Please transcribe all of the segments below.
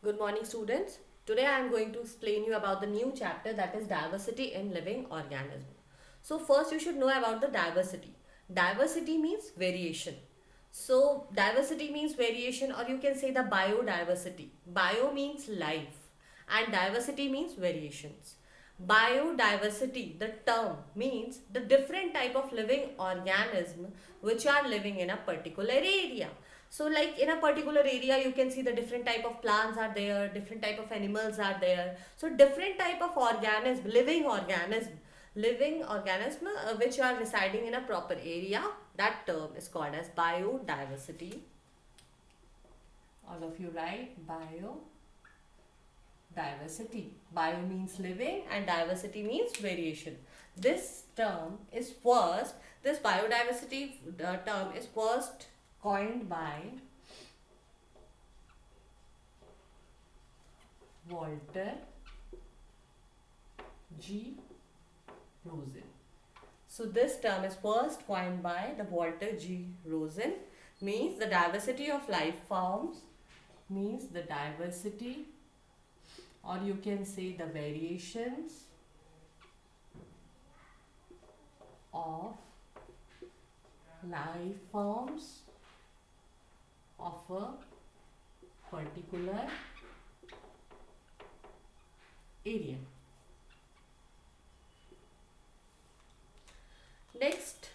Good morning, students. Today I am going to explain you about the new chapter, that is diversity in living organism. So first you should know about the diversity. Diversity means variation. So diversity means variation, or you can say the biodiversity. Bio means life and diversity means variations. Biodiversity, the term, means the different type of living organism which are living in a particular area. So like in a particular area you can see the different type of plants are there, different type of animals are there. So different type of living organism which are residing in a proper area, that term is called as biodiversity. All of you write biodiversity. Bio means living and diversity means variation. This term is first, this biodiversity term is first coined by Walter G. Rosen. So this term is first coined by the Walter G. Rosen, means the diversity of life forms, means the diversity, or you can say the variations of life forms of a particular area. Next,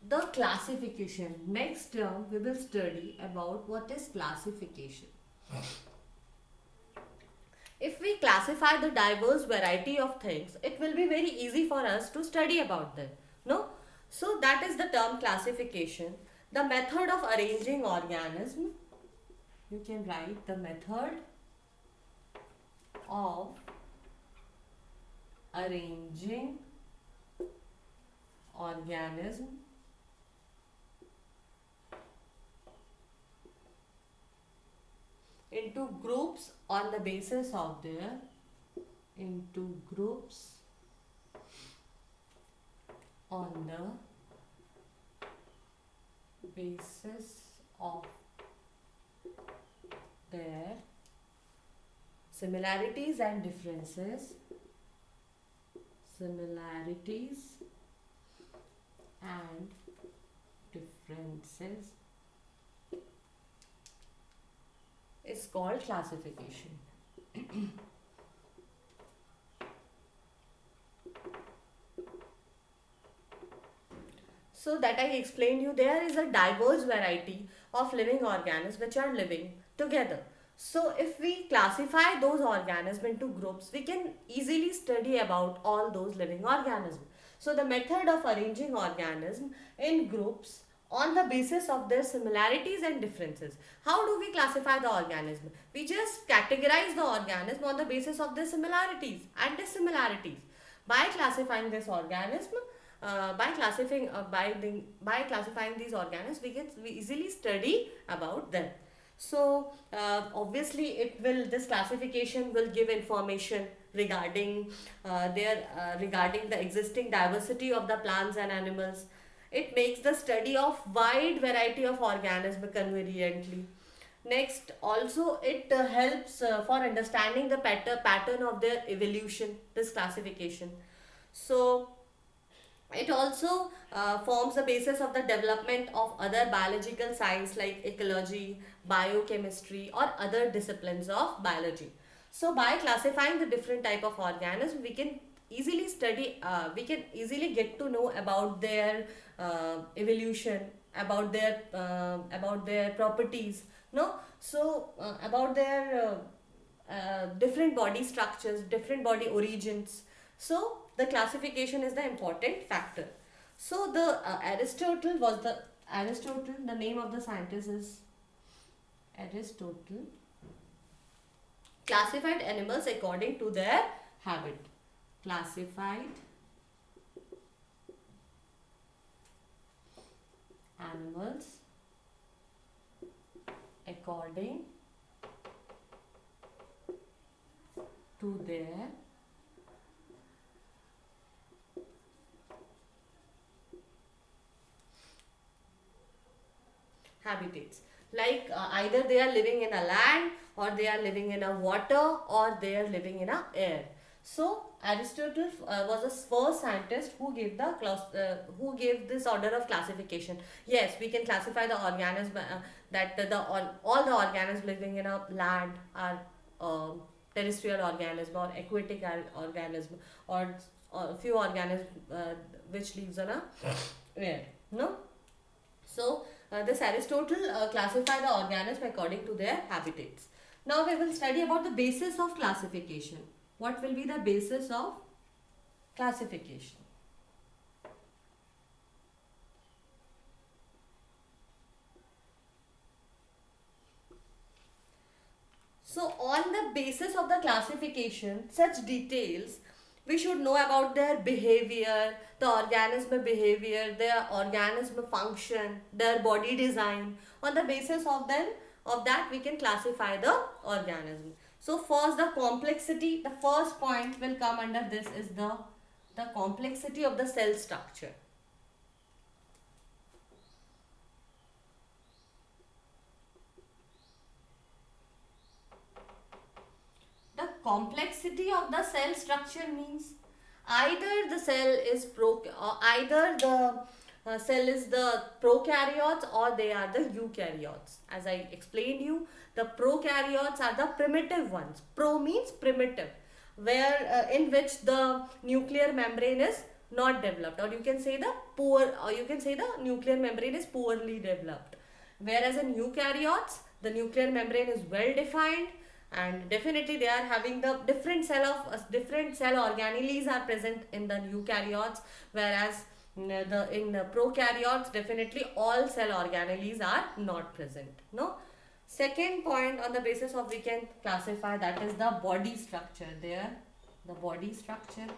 the classification. Next term we will study about what is classification. If we classify the diverse variety of things, it will be very easy for us to study about them. No? So that is the term classification. The method of arranging organism. You can write the method of arranging organism into groups on the basis of their on the basis of their similarities and differences is called classification. So that I explained you, there is a diverse variety of living organisms which are living together. So if we classify those organisms into groups, we can easily study about all those living organisms. So the method of arranging organisms in groups on the basis of their similarities and differences. How do we classify the organism? We just categorize the organism on the basis of their similarities and dissimilarities. By classifying this organism, by classifying these organisms, we easily study about them. So obviously this classification will give information regarding regarding the existing diversity of the plants and animals. It makes the study of wide variety of organisms conveniently. Next, also it helps for understanding the pattern of their evolution, this classification. So it also forms the basis of the development of other biological science like ecology, biochemistry, or other disciplines of biology. So by classifying the different type of organisms, we can easily we can easily get to know about their evolution, about their properties. No, so about their different body structures, different body origins. So the classification is the important factor. So the Aristotle, the name of the scientist is Aristotle, classified animals according to their habit. Classified animals according to their habitats. Like either they are living in a land, or they are living in a water, or they are living in a air. So Aristotle was the first scientist who gave who gave this order of classification. Yes, we can classify the organism, that all the organisms living in a land are terrestrial organism, or aquatic organism, or few organisms which lives on a air. No, so this Aristotle classified the organisms according to their habitats. Now we will study about the basis of classification. What will be the basis of classification? So on the basis of the classification, such details we should know about their behavior, the organism behavior, their organism function, their body design. On the basis of them, of that we can classify the organism. So first, the complexity. The first point will come under this is the complexity of the cell structure. The complexity of the cell structure means either the cell is either the cell is the prokaryotes, or they are the eukaryotes. As I explained you, the prokaryotes are the primitive ones. Pro means primitive, where in which the nuclear membrane is not developed, or you can say the nuclear membrane is poorly developed. Whereas in eukaryotes, the nuclear membrane is well defined, and definitely they are having the different cell organelles are present in the eukaryotes, whereas in the prokaryotes, definitely all cell organelles are not present. No. Second point on the basis of we can classify, that is the body structure. There, the body structure.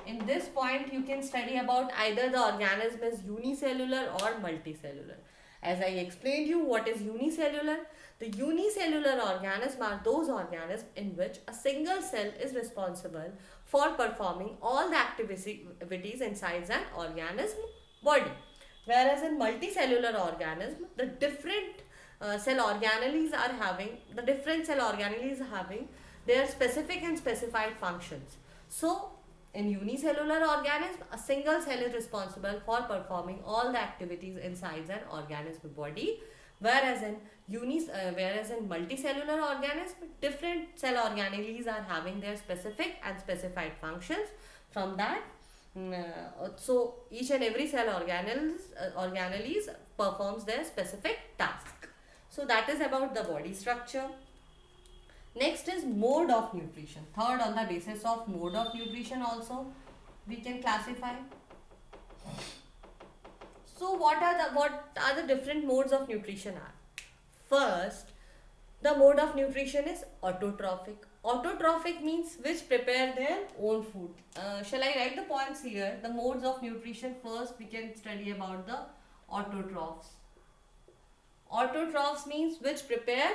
In this point, you can study about either the organism is unicellular or multicellular. As I explained you, what is unicellular? The unicellular organisms are those organisms in which a single cell is responsible for performing all the activities inside an organism body. Whereas in multicellular organism, the different different cell organelles are having their specific and specified functions. So in unicellular organism, a single cell is responsible for performing all the activities inside an organism body, whereas in multicellular organism, different cell organelles are having their specific and specified functions. From that, so each and every cell organelles performs their specific task. So that is about the body structure. Next is mode of nutrition. Third, on the basis of mode of nutrition also we can classify. So what are the different modes of nutrition are? First, the mode of nutrition is autotrophic. Autotrophic means which prepare their own food. Shall I write the points here? The modes of nutrition. First, we can study about the autotrophs. Autotrophs means which prepare.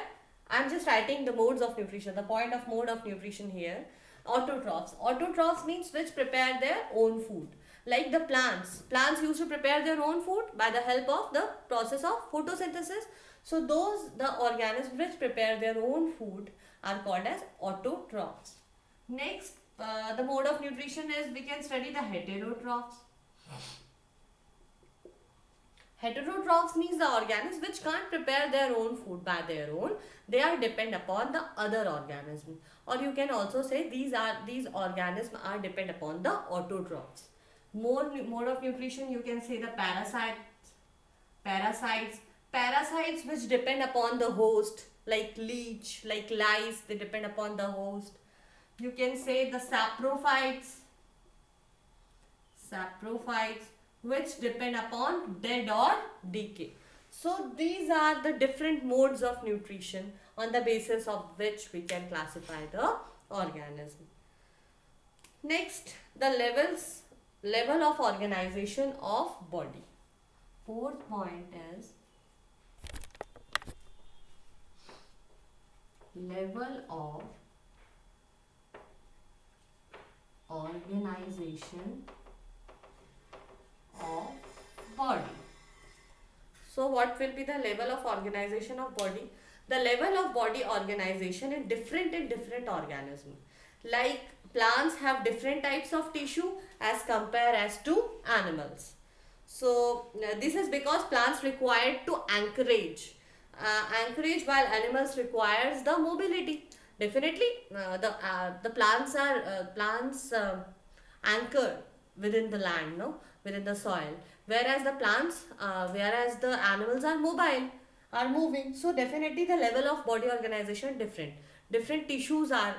I am just writing the modes of nutrition. The point of mode of nutrition here. Autotrophs. Autotrophs means which prepare their own food. Like the plants. Plants used to prepare their own food by the help of the process of photosynthesis. So the organisms which prepare their own food are called as autotrophs. Next, the mode of nutrition is we can study the heterotrophs. Heterotrophs means the organisms which can't prepare their own food by their own. They are depend upon the other organism. Or you can also say these organisms are depend upon the autotrophs. Mode of nutrition, you can say the parasites which depend upon the host, like leech, like lice, they depend upon the host. You can say the saprophytes which depend upon dead or decay. So these are the different modes of nutrition on the basis of which we can classify the organism. Next, the level of organization of body. Fourth point is level of organization of body. So So what will be the level of organization of body? The level of body organization is different in different organisms. Like plants have different types of tissue as compared as to animals. So this is because plants required to anchorage. While animals requires the mobility. Definitely, the plants anchored within the land, no, within the soil. Whereas the animals are mobile, are moving. So definitely the level of body organization different. Different tissues are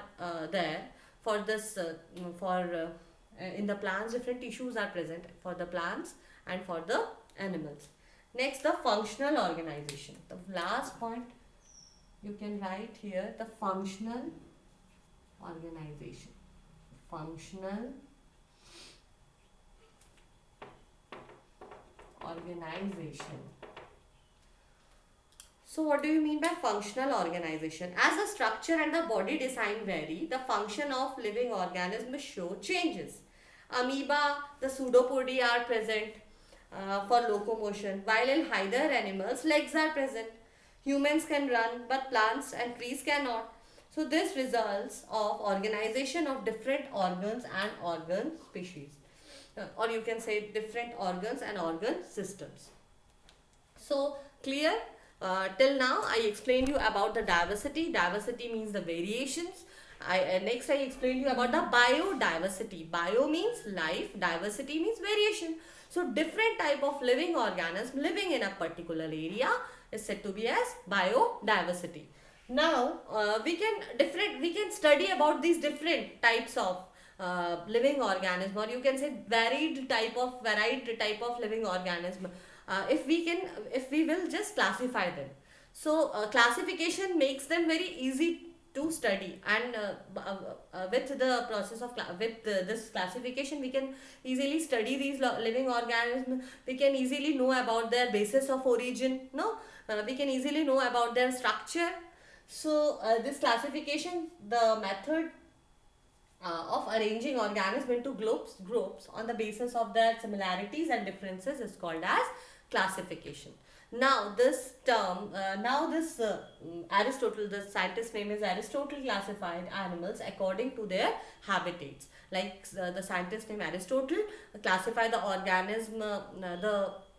there for this in the plants. Different tissues are present for the plants and for the animals. Next, the functional organization. The last point you can write here, the functional organization. Functional organization. So what do you mean by functional organization? As the structure and the body design vary, the function of living organisms show changes. Amoeba, the pseudopodia are present for locomotion, while in higher animals, legs are present. Humans can run, but plants and trees cannot. So this results of organization of different organs and organ species. Or you can say different organs and organ systems. So clear? Till now I explained you about the diversity. Diversity means the variations. Next I explained you about the biodiversity. Bio means life, diversity means variation. So different type of living organism living in a particular area is said to be as biodiversity. Now we can study about these different types of living organism, or you can say varied type of living organism. If we will just classify them. So classification makes them very easy to study, and with the process of this classification we can easily study these living organisms. We can easily know about their basis of origin, no, we can easily know about their structure. So this classification, the method of arranging organisms into groups on the basis of their similarities and differences is called as classification. Now Aristotle, the scientist name is Aristotle, classified animals according to their habitats. Like the scientist name Aristotle classify the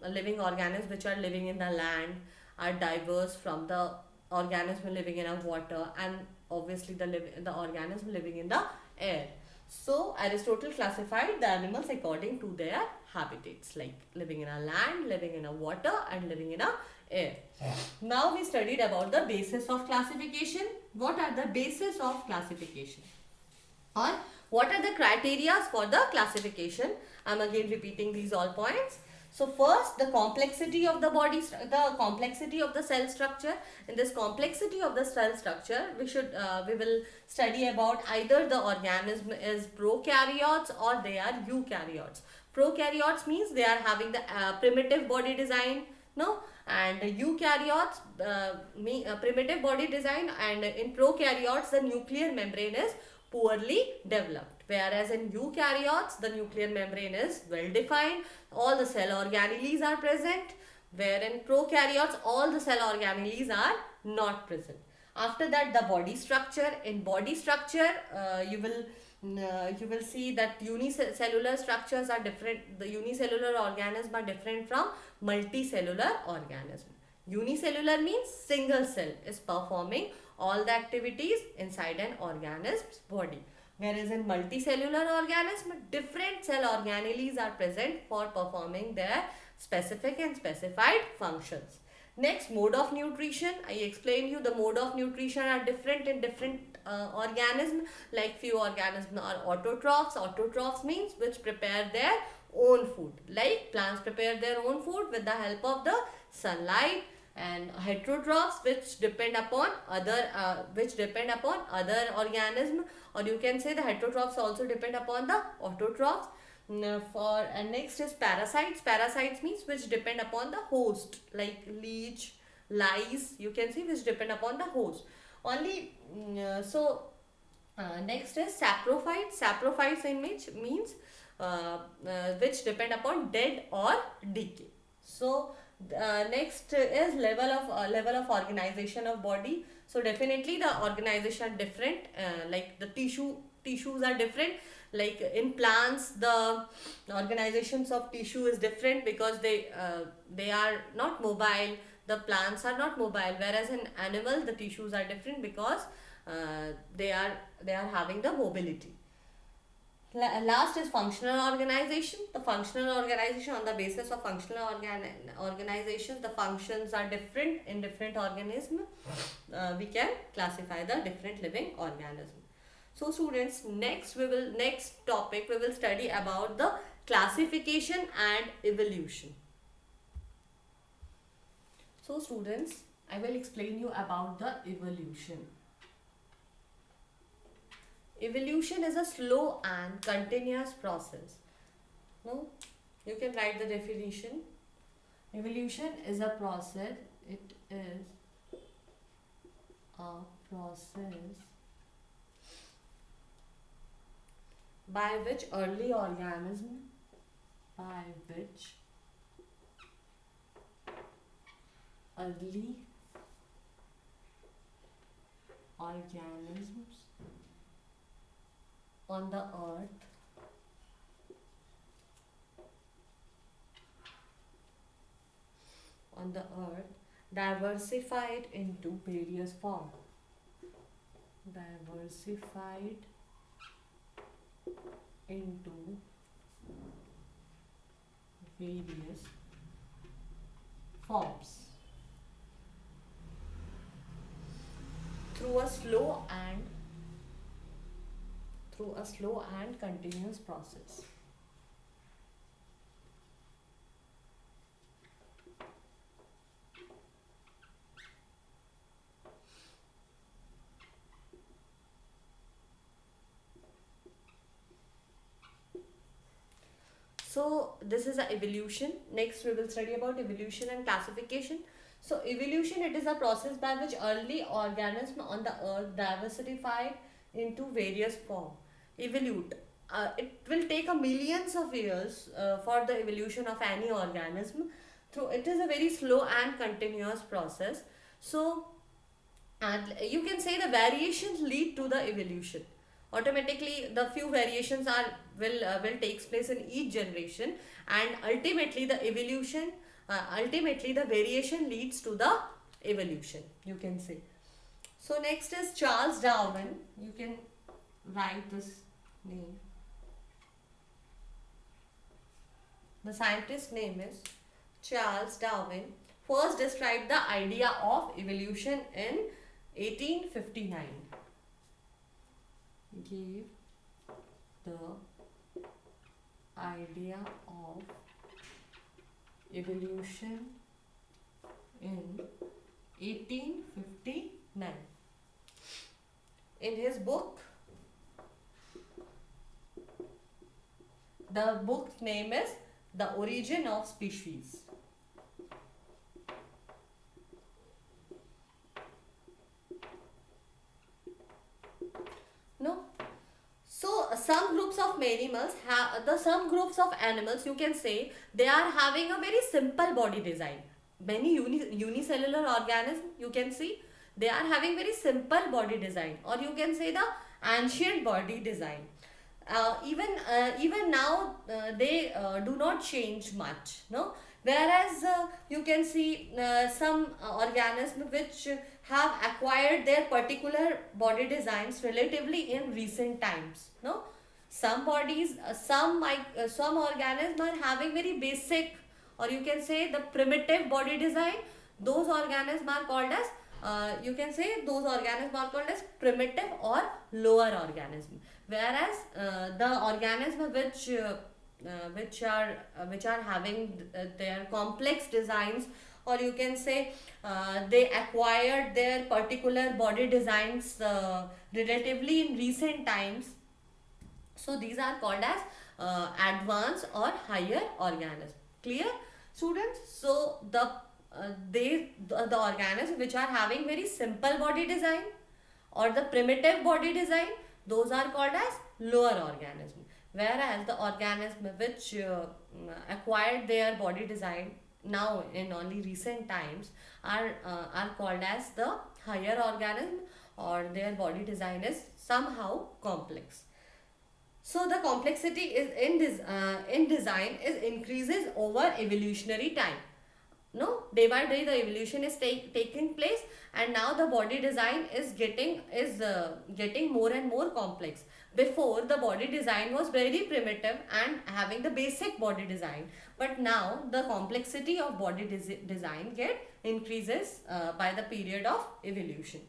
the living organisms which are living in the land are diverse from the organism living in a water, and obviously the organism living in the air. So Aristotle classified the animals according to their habitats, like living in a land, living in a water, and living in a air. Now we studied about the basis of classification. What are the basis of classification? Or what are the criteria for the classification? I am again repeating these all points. So first, the complexity of the the complexity of the cell structure. In this complexity of the cell structure, we will study about either the organism is prokaryotes or they are eukaryotes. Prokaryotes means they are having the primitive body design, no, and eukaryotes primitive body design, and in prokaryotes the nuclear membrane is poorly developed, whereas in eukaryotes the nuclear membrane is well defined, all the cell organelles are present, wherein prokaryotes all the cell organelles are not present. After that, the body structure. In body structure you will see that unicellular structures are different. The unicellular organisms are different from multicellular organism. Unicellular means single cell is performing all the activities inside an organism's body, whereas in multicellular organism different cell organelles are present for performing their specific and specified functions. Next, mode of nutrition. I explained you the mode of nutrition are different in different organisms. Like few organisms are autotrophs. Autotrophs means which prepare their own food. Like plants prepare their own food with the help of the sunlight, and heterotrophs which depend upon other organism, or you can say the heterotrophs also depend upon the autotrophs. Next is parasites. Parasites means which depend upon the host, like leech, lice, you can see, which depend upon the host only. Next is saprophytes. Saprophytes means which depend upon dead or decay. So next is level of organization of body. So definitely the organization are different, like the tissues are different. Like in plants, the organizations of tissue is different because they are not mobile. The plants are not mobile, whereas in animal the tissues are different because they are having the mobility. Last is functional organization. The functional organization, on the basis of functional organizations, the functions are different in different organism. We can classify the different living organism. So students, next topic we will study about the classification and evolution. So students, I will explain you about the evolution. Evolution is a slow and continuous process. No, you can write the definition. Evolution is a process. It is a process by which early organism, by which early organisms on the earth diversified into various forms. Diversified into various forms through a slow and continuous process. So this is a evolution. Next we will study about evolution and classification. So evolution, it is a process by which early organism on the earth diversified into various form. Evolute. It will take a millions of years for the evolution of any organism. Through it is a very slow and continuous process. So and you can say the variations lead to the evolution. Automatically the few variations are will takes place in each generation, and ultimately the evolution, ultimately the variation leads to the evolution, you can say. So next is Charles Darwin. You can write this name. The scientist name is Charles Darwin. First described the idea of evolution in 1859. Gave the idea of evolution in 1859. In his book, the book's name is The Origin of Species. No. So some groups of animals have some groups of animals, you can say, they are having a very simple body design. Many unicellular organisms, you can see, they are having very simple body design, or you can say the ancient body design. Even now they do not change much, no. Whereas you can see some organisms which have acquired their particular body designs relatively in recent times, no. Some bodies, some organisms are having very basic, or you can say the primitive body design. Those organisms are called as you can say those organisms are called as primitive or lower organism. Whereas the organisms which are having their complex designs, or you can say they acquired their particular body designs relatively in recent times, so these are called as advanced or higher organisms. Clear, students? So the organisms which are having very simple body design or the primitive body design, those are called as lower organism. Whereas the organism which acquired their body design now in only recent times are called as the higher organism, or their body design is somehow complex. So the complexity is in design is increases over evolutionary time. No, day by day the evolution is taking place, and now the body design is getting more and more complex. Before, the body design was very primitive and having the basic body design, but now the complexity of body design get increases by the period of evolution.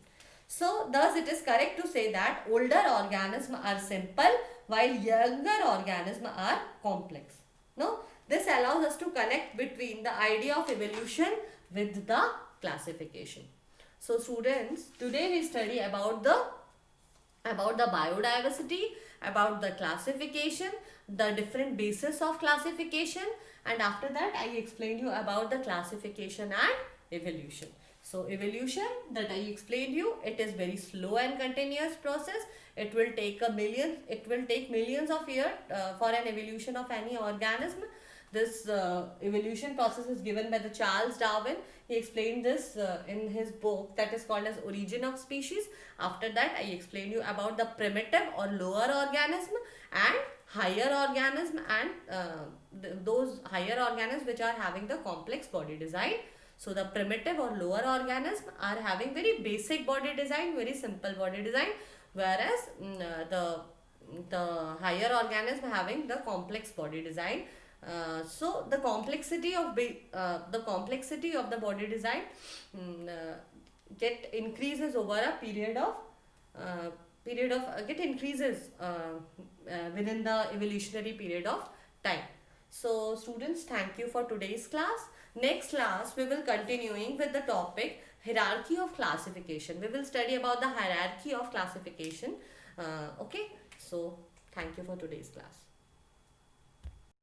So thus it is correct to say that older organisms are simple while younger organisms are complex. No, this allows us to connect between the idea of evolution with the classification. So students, today we study about the biodiversity, about the classification, the different bases of classification, and after that I explained you about the classification and evolution. So evolution, that I explained you, it is very slow and continuous process. It will take millions of years for an evolution of any organism. This evolution process is given by the Charles Darwin. He explained this in his book that is called as Origin of Species. After that, I explained you about the primitive or lower organism and higher organism, and those higher organisms which are having the complex body design. So the primitive or lower organisms are having very basic body design, very simple body design, whereas the higher organism having the complex body design. So the complexity of the body design get increases over a get increases within the evolutionary period of time. So students, thank you for today's class. Next class we will continuing with the topic hierarchy of classification. We will study about the hierarchy of classification. Okay, so thank you for today's class.